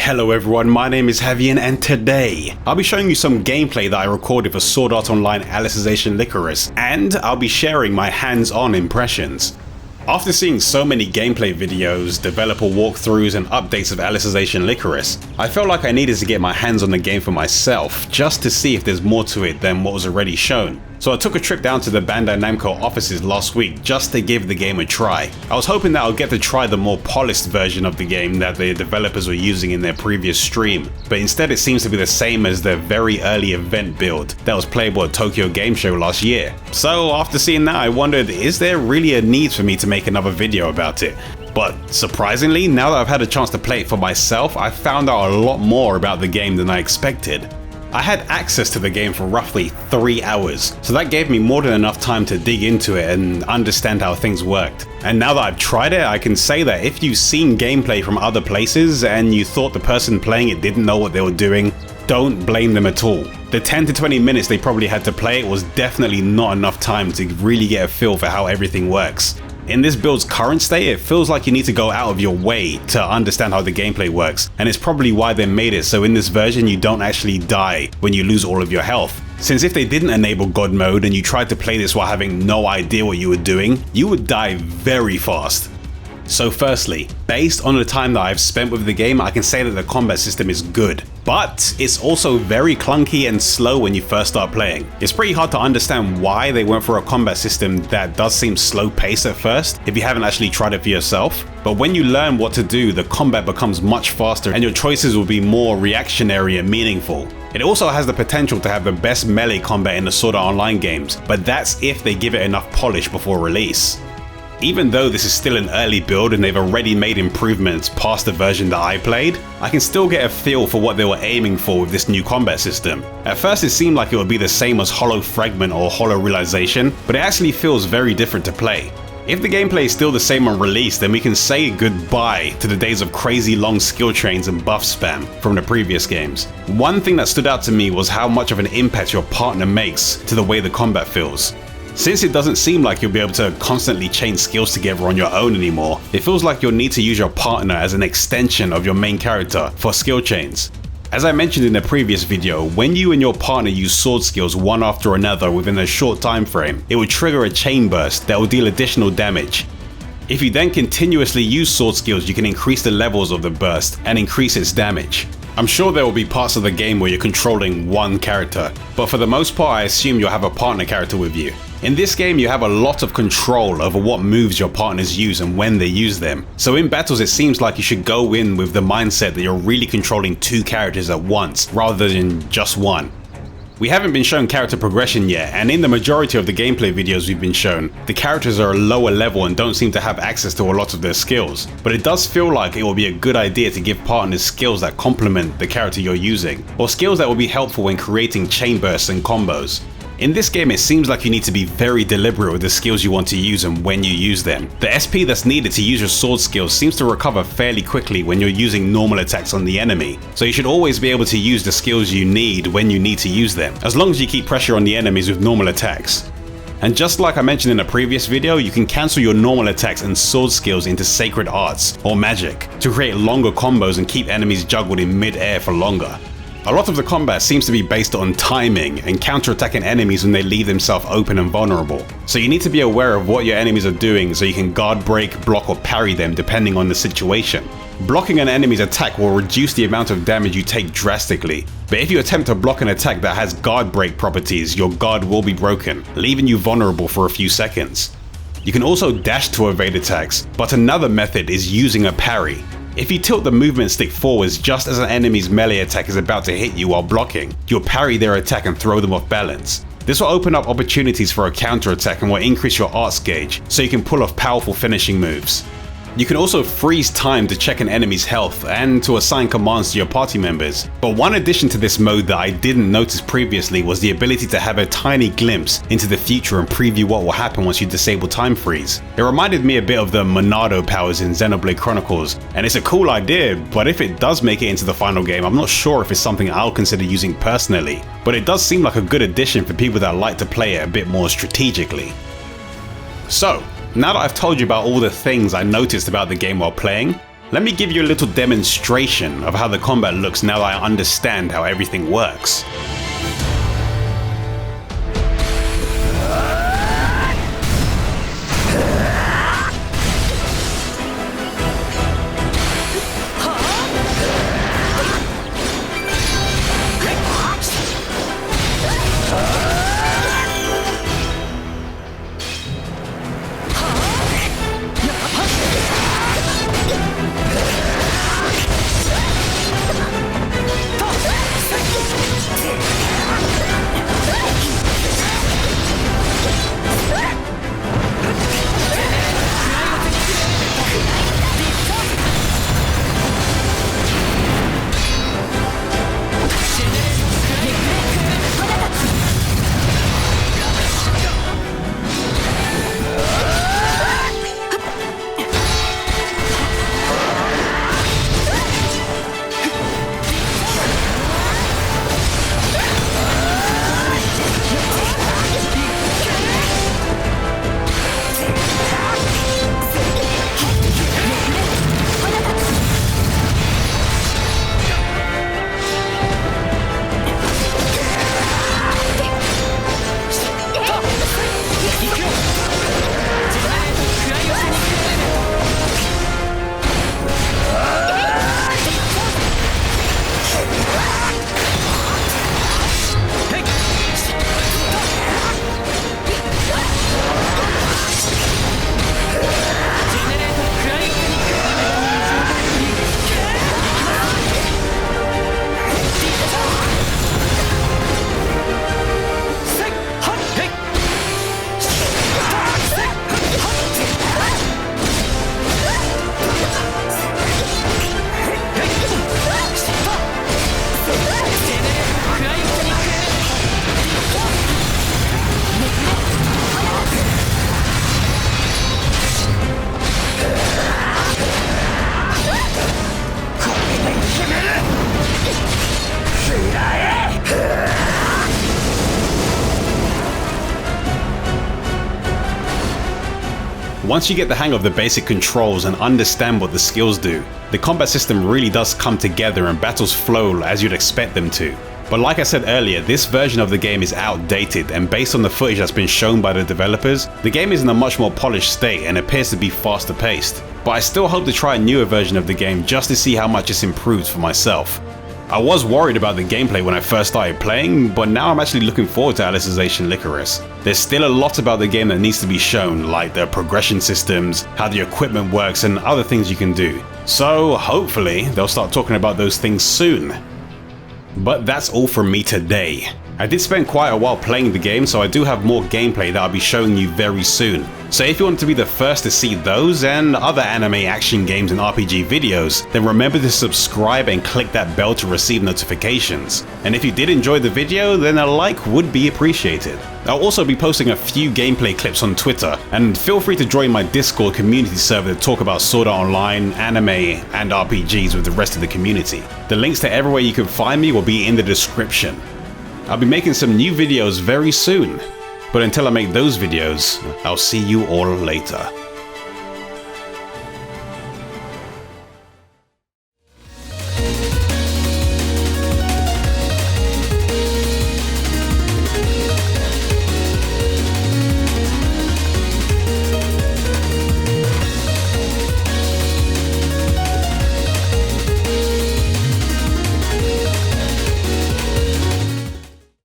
Hello everyone, my name is Havian and today I'll be showing you some gameplay that I recorded for Sword Art Online Alicization Lycoris, and I'll be sharing my hands-on impressions. After seeing so many gameplay videos, developer walkthroughs and updates of Alicization Lycoris, I felt like I needed to get my hands on the game for myself just to see if there's more to it than what was already shown. So I took a trip down to the Bandai Namco offices last week just to give the game a try. I was hoping that I'll get to try the more polished version of the game that the developers were using in their previous stream, but instead it seems to be the same as their very early event build that was playable at Tokyo Game Show last year. So after seeing that, I wondered, is there really a need for me to make another video about it? But surprisingly, now that I've had a chance to play it for myself, I found out a lot more about the game than I expected. I had access to the game for roughly 3 hours, so that gave me more than enough time to dig into it and understand how things worked. And now that I've tried it, I can say that if you've seen gameplay from other places and you thought the person playing it didn't know what they were doing, don't blame them at all. The 10 to 20 minutes they probably had to play it was definitely not enough time to really get a feel for how everything works. In this build's current state, it feels like you need to go out of your way to understand how the gameplay works, and it's probably why they made it so in this version you don't actually die when you lose all of your health. Since if they didn't enable God mode and you tried to play this while having no idea what you were doing, you would die very fast. So firstly, based on the time that I've spent with the game, I can say that the combat system is good, but it's also very clunky and slow when you first start playing. It's pretty hard to understand why they went for a combat system that does seem slow paced at first if you haven't actually tried it for yourself, but when you learn what to do, the combat becomes much faster and your choices will be more reactionary and meaningful. It also has the potential to have the best melee combat in the Sword Art Online games, but that's if they give it enough polish before release. Even though this is still an early build and they've already made improvements past the version that I played, I can still get a feel for what they were aiming for with this new combat system. At first it seemed like it would be the same as Hollow Fragment or Hollow Realization, but it actually feels very different to play. If the gameplay is still the same on release, then we can say goodbye to the days of crazy long skill trains and buff spam from the previous games. One thing that stood out to me was how much of an impact your partner makes to the way the combat feels. Since it doesn't seem like you'll be able to constantly chain skills together on your own anymore, it feels like you'll need to use your partner as an extension of your main character for skill chains. As I mentioned in the previous video, when you and your partner use sword skills one after another within a short time frame, it will trigger a chain burst that will deal additional damage. If you then continuously use sword skills, you can increase the levels of the burst and increase its damage. I'm sure there will be parts of the game where you're controlling one character, but for the most part I assume you'll have a partner character with you. In this game you have a lot of control over what moves your partners use and when they use them, so in battles it seems like you should go in with the mindset that you're really controlling two characters at once rather than just one. We haven't been shown character progression yet, and in the majority of the gameplay videos we've been shown, the characters are a lower level and don't seem to have access to a lot of their skills, but it does feel like it will be a good idea to give partners skills that complement the character you're using, or skills that will be helpful when creating chain bursts and combos. In this game it seems like you need to be very deliberate with the skills you want to use and when you use them. The SP that's needed to use your sword skills seems to recover fairly quickly when you're using normal attacks on the enemy, so you should always be able to use the skills you need when you need to use them, as long as you keep pressure on the enemies with normal attacks. And just like I mentioned in a previous video, you can cancel your normal attacks and sword skills into sacred arts or magic to create longer combos and keep enemies juggled in mid-air for longer. A lot of the combat seems to be based on timing and counter-attacking enemies when they leave themselves open and vulnerable. So you need to be aware of what your enemies are doing so you can guard break, block or parry them depending on the situation. Blocking an enemy's attack will reduce the amount of damage you take drastically, but if you attempt to block an attack that has guard break properties, your guard will be broken, leaving you vulnerable for a few seconds. You can also dash to evade attacks, but another method is using a parry. If you tilt the movement stick forwards just as an enemy's melee attack is about to hit you while blocking, you'll parry their attack and throw them off balance. This will open up opportunities for a counter attack and will increase your arts gauge, so you can pull off powerful finishing moves. You can also freeze time to check an enemy's health and to assign commands to your party members. But one addition to this mode that I didn't notice previously was the ability to have a tiny glimpse into the future and preview what will happen once you disable time freeze. It reminded me a bit of the Monado powers in Xenoblade Chronicles, and it's a cool idea, but if it does make it into the final game, I'm not sure if it's something I'll consider using personally. But it does seem like a good addition for people that like to play it a bit more strategically. So, now that I've told you about all the things I noticed about the game while playing, Let me give you a little demonstration of how the combat looks now that I understand how everything works. Once you get the hang of the basic controls and understand what the skills do, the combat system really does come together and battles flow as you'd expect them to. But like I said earlier, this version of the game is outdated, and based on the footage that's been shown by the developers, the game is in a much more polished state and appears to be faster paced. But I still hope to try a newer version of the game just to see how much it's improved for myself. I was worried about the gameplay when I first started playing, but now I'm actually looking forward to Alicization Lycoris. There's still a lot about the game that needs to be shown, like the progression systems, how the equipment works, and other things you can do. So hopefully they'll start talking about those things soon. But that's all from me today. I did spend quite a while playing the game, so I do have more gameplay that I'll be showing you very soon. So if you want to be the first to see those and other anime, action games and RPG videos, then remember to subscribe and click that bell to receive notifications. And if you did enjoy the video, then a like would be appreciated. I'll also be posting a few gameplay clips on Twitter, and feel free to join my Discord community server to talk about Sword Art Online, anime, and RPGs with the rest of the community. The links to everywhere you can find me will be in the description. I'll be making some new videos very soon, but until I make those videos, I'll see you all later.